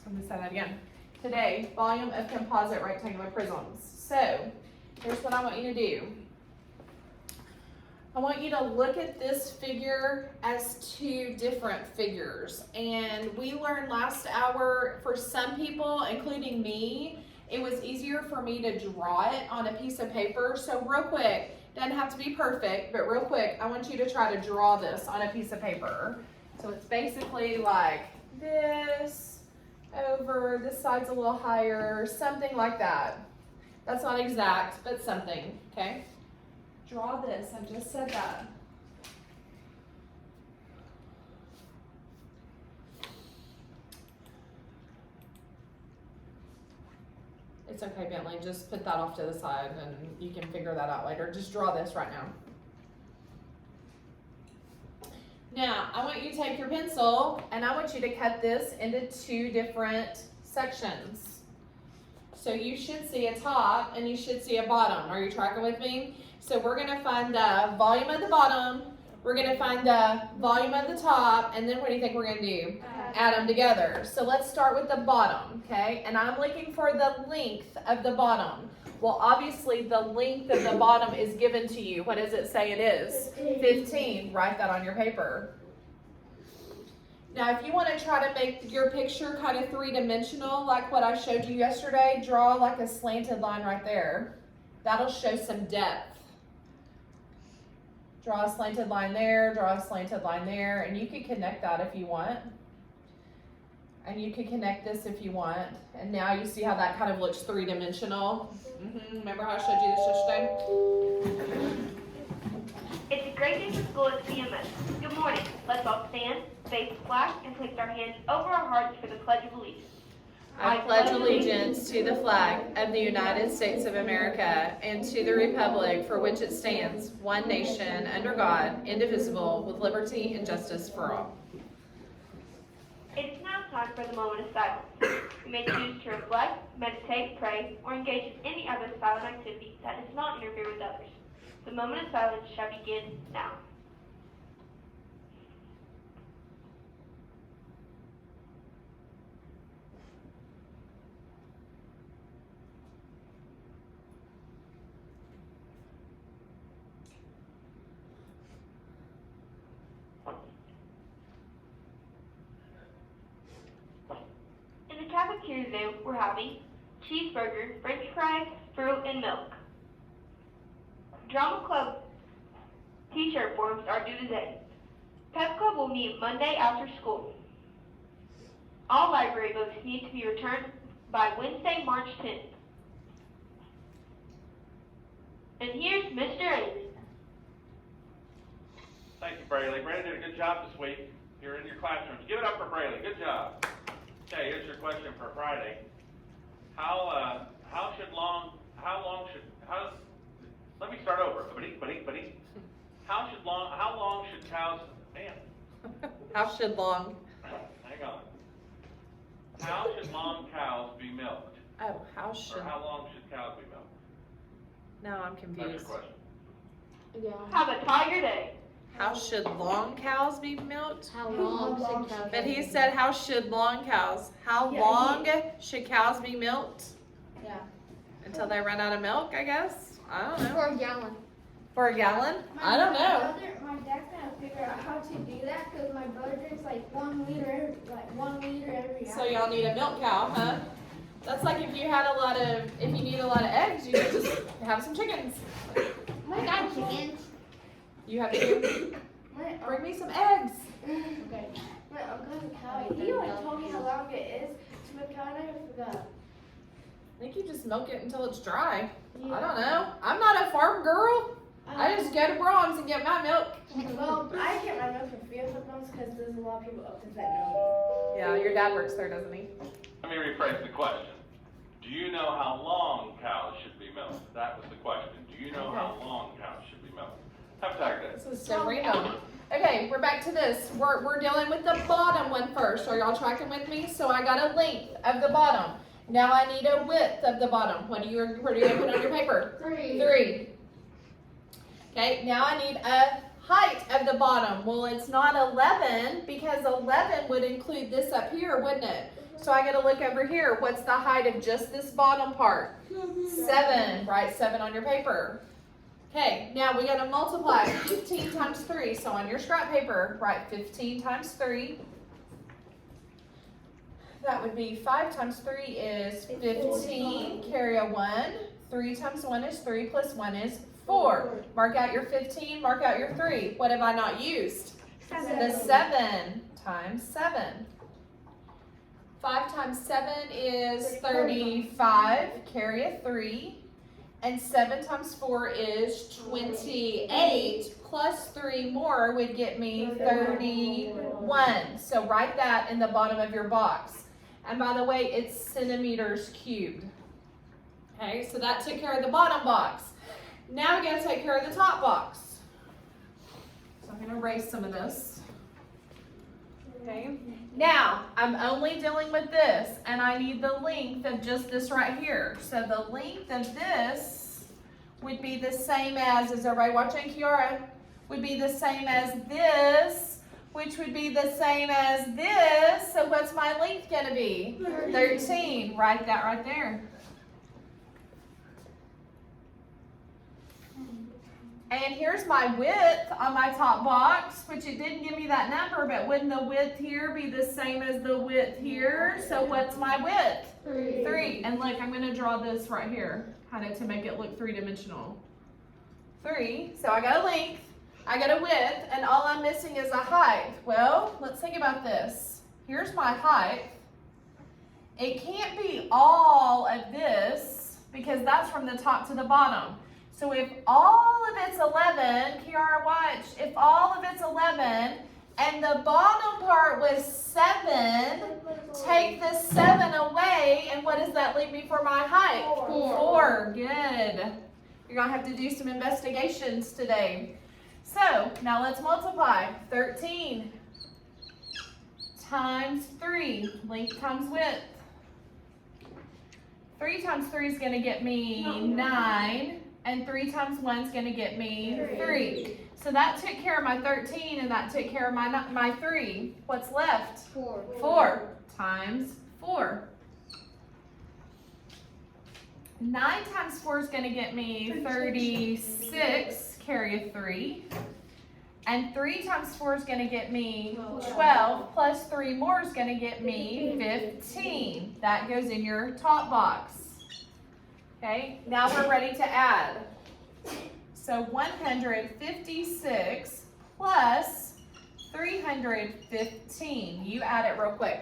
I'm going to say that again. Today, volume of composite rectangular prisms. So, here's what I want you to do. I want you to look at this figure as two different figures. And we learned last hour, for some people, including me, it was easier for me to draw it on a piece of paper. So real quick, doesn't have to be perfect, but real quick, I want you to try to draw this on a piece of paper. So it's basically like this, over, this side's a little higher, something like that. That's not exact, but something, okay? Draw this, I just said that. It's okay, Bentley, just put that off to the side and you can figure that out later. Just draw this right now. Now, I want you to take your pencil and I want you to cut this into two different sections. So you should see a top and you should see a bottom. Are you tracking with me? So we're going to find the volume of the bottom, we're going to find the volume of the top, and then what do you think we're going to do? Add them together. So let's start with the bottom, okay? And I'm looking for the length of the bottom. Well, obviously the length of the bottom is given to you. What does it say it is? 15. Write that on your paper. Now, if you want to try to make your picture kind of three-dimensional, like what I showed you yesterday, draw like a slanted line right there. That'll show some depth. Draw a slanted line there, draw a slanted line there, and you could connect that if you want. And you could connect this if you want. And now you see how that kind of looks three-dimensional. Remember how I showed you this yesterday? It's a great day for school at CMS. Good morning. Let's all stand, face the flag, and place our hands over our hearts for the Pledge of Allegiance. I pledge allegiance to the flag of the United States of America and to the republic for which it stands, one nation, under God, indivisible, with liberty and justice for all. It is now time for the moment of silence. You may choose to reflect, meditate, pray, or engage in any other silent activity that does not interfere with others. The moment of silence shall begin now. In the cafeteria today, we're having cheeseburger, french fries, fruit, and milk. Drama Club t-shirt forms are due today. Pep Club will meet Monday after school. All library books need to be returned by Wednesday, March 10th. And here's Mr. Aiden. Thank you, Brayley. Brandon did a good job this week. You're in your classrooms. Give it up for Brayley. Good job. Okay, here's your question for Friday. Let me start over. Buddy. How long should cows, How should long? hang on. How should long cows be milked? Oh, Or how long should cows be milked? Now I'm That's confused. your question. Have a tiger day. How should long cows be milked? How long should cows But he said, how should long cows? How Yeah, long should cows be milked? Yeah. Until they run out of milk, I guess? I don't know. For a gallon. For a gallon? I don't know. My dad's gonna figure out how to do that because my brother drinks like 1 liter every hour. So y'all need a milk cow, huh? That's like if you need a lot of eggs, you could just have some chickens. I got chickens. You have to bring me some eggs. Okay. My uncle's a cow. He like told me how long it is to milk cow and I forgot. I think you just milk it until it's dry. I don't know. I'm not a farm girl. I just go to Brahms and get my milk. Well, I get my milk for free sometimes because there's a lot of people up to that know. Yeah, your dad works there, doesn't he? Let me rephrase the question. Do you know how long cows should be milked? That was the question. Do you know how long cows should be milked? Have a tiger day. This is so random. Okay, we're back to this. We're dealing with the bottom one first. Are y'all tracking with me? So I got a length of the bottom. Now I need a width of the bottom. What are you going to put on your paper? 3. Okay, now I need a height of the bottom. Well, it's not 11 because 11 would include this up here, wouldn't it? So I gotta look over here. What's the height of just this bottom part? 7. Write 7 on your paper. Okay, now we gotta multiply 15 times 3. So on your scrap paper, write 15 times 3. That would be 5 times 3 is 15. Carry a 1. 3 times 1 is 3 plus 1 is 4. Mark out your 15, mark out your 3. What have I not used? The 7 times 7. 5 times 7 is 35. Carry a 3. And 7 times 4 is 28. Plus 3 more would get me 31. So write that in the bottom of your box. And by the way, it's centimeters cubed. Okay, so that took care of the bottom box. Now we gotta take care of the top box. So I'm gonna erase some of this. Okay, now I'm only dealing with this, and I need the length of just this right here. So the length of this would be the same as, is everybody watching, Kiara? Would be the same as this, which would be the same as this. So what's my length gonna be? 13. Write that right there. And here's my width on my top box, which it didn't give me that number, but wouldn't the width here be the same as the width here? So what's my width? 3. And look, I'm gonna draw this right here, kind of to make it look 3-dimensional. 3, so I got a length, I got a width, and all I'm missing is a height. Well, let's think about this. Here's my height. It can't be all of this, because that's from the top to the bottom. So if all of it's 11, Kiara, watch, if all of it's 11, and the bottom part was 7, take the 7 away, and what does that leave me for my height? 4. Good. You're going to have to do some investigations today. So now let's multiply. 13 times 3, length times width. 3 times 3 is going to get me 9. And 3 times 1 is going to get me 3. So that took care of my 13, and that took care of my 3. What's left? 4. 4 times 4. 9 times 4 is going to get me 36. Carry a 3. And 3 times 4 is going to get me 12. Plus 3 more is going to get me 15. That goes in your top box. Okay, now we're ready to add. So 156 plus 315. You add it real quick.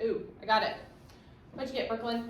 Ooh, I got it. What'd you get, Brooklyn?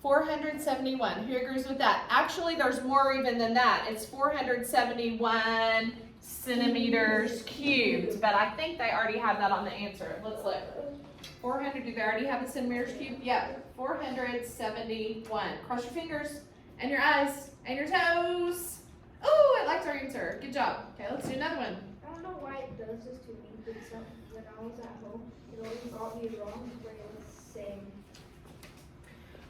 471. Who agrees with that? Actually, there's more even than that. It's 471 centimeters cubed, but I think they already have that on the answer. Let's look. 400, do they already have the centimeters cubed? Yeah, 471. Cross your fingers and your eyes and your toes. Oh, I liked our answer. Good job. Okay, let's do another one. I don't know why it does this to me, but when I was at home, it always got me wrong where it was saying.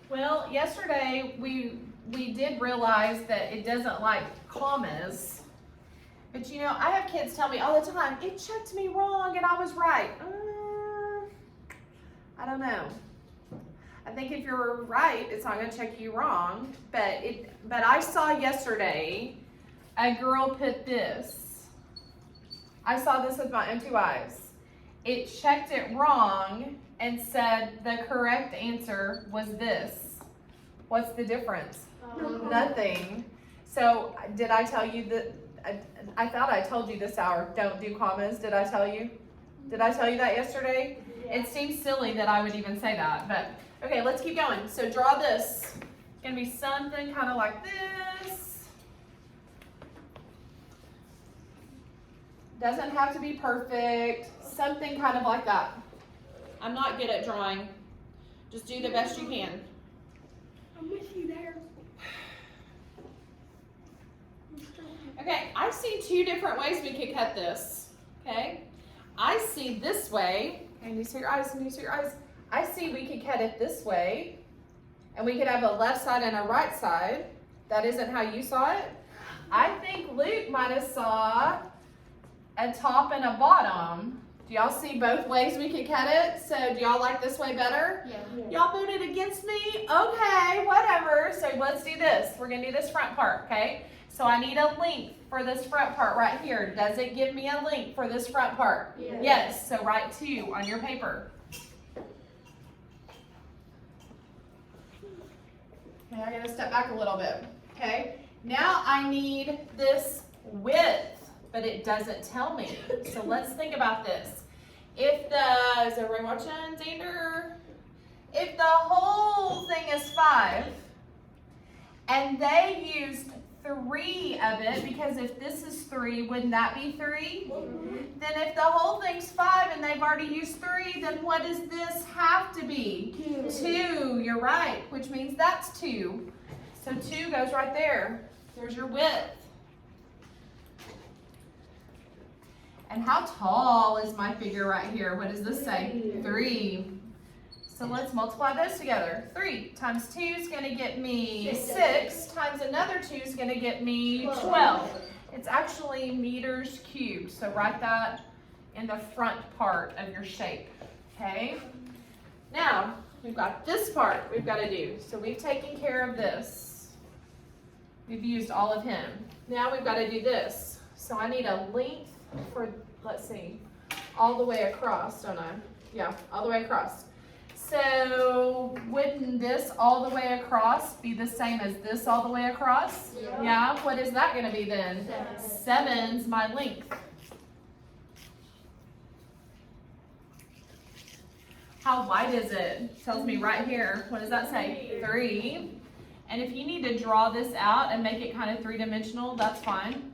Well, yesterday we did realize that it doesn't like commas. But you know, I have kids tell me all the time, it checked me wrong and I was right. I don't know. I think if you're right, it's not gonna check you wrong. But I saw yesterday a girl put this. I saw this with my own 2 eyes. It checked it wrong and said the correct answer was this. What's the difference? Nothing. So did I tell you that? I thought I told you this hour, don't do commas. Did I tell you? Did I tell you that yesterday? Yeah. It seems silly that I would even say that, but okay, let's keep going. So draw this. It's gonna be something kind of like this. Doesn't have to be perfect. Something kind of like that. I'm not good at drawing. Just do the best you can. I'm with you there. Okay, I see 2 different ways we could cut this. Okay, I see this way. And you see your eyes, and you see your eyes. I see we could cut it this way, and we could have a left side and a right side. That isn't how you saw it. I think Luke might have saw a top and a bottom. Do y'all see both ways we could cut it? So do y'all like this way better? Yeah. Y'all voted against me? Okay, whatever. So let's do this. We're gonna do this front part, okay? So I need a length for this front part right here. Does it give me a length for this front part? Yes. Yes, so write 2 on your paper. Okay, I gotta step back a little bit, okay? Now I need this width, but it doesn't tell me. So let's think about this. If is everybody watching, Xander? If the whole thing is 5, and they used 3 of it, because if this is 3, wouldn't that be 3? Then if the whole thing's 5 and they've already used 3, then what does this have to be? 2, you're right, which means that's 2. So 2 goes right there. There's your width. And how tall is my figure right here? What does this say? 3. So let's multiply those together. 3 times 2 is going to get me 6 times another 2 is going to get me 12. It's actually meters cubed. So write that in the front part of your shape. Okay? Now, we've got this part we've got to do. So we've taken care of this. We've used all of him. Now we've got to do this. So I need a length for, let's see, all the way across, don't I? Yeah, all the way across. So wouldn't this all the way across be the same as this all the way across? Yeah, what is that going to be then? 7's my length. How wide is it? Tells me right here. What does that say? 3. And if you need to draw this out and make it kind of 3-dimensional, that's fine.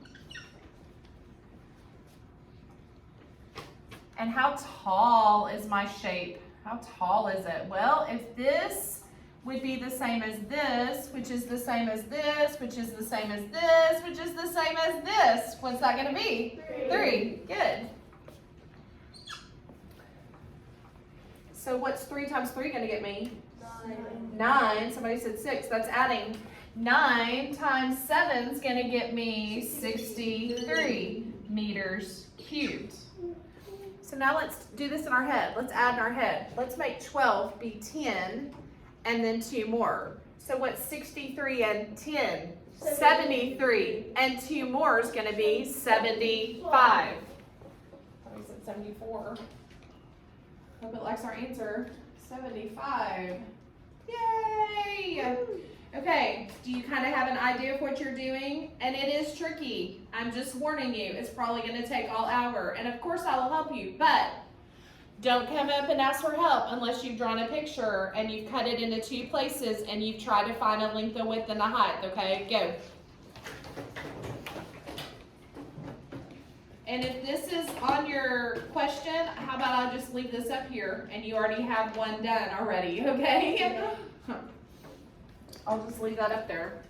And how tall is my shape? How tall is it? Well, if this would be the same as this, which is the same as this, which is the same as this, which is the same as this, what's that going to be? 3. Good. So what's 3 times 3 going to get me? 9. Somebody said 6. That's adding. 9 times 7 is going to get me 63 meters cubed. So now let's do this in our head. Let's add in our head. Let's make 12 be 10 and then 2 more. So what's 63 and 10? 73. And 2 more is going to be 75. I said 74. Hope it likes our answer. 75. Yay! Okay, do you kind of have an idea of what you're doing? And it is tricky. I'm just warning you. It's probably going to take all hour. And of course I will help you, but don't come up and ask for help unless you've drawn a picture and you've cut it into 2 places and you've tried to find a length, a width, and a height. Okay, go. And if this is on your question, how about I just leave this up here and you already have one done already, okay? I'll just leave that up there.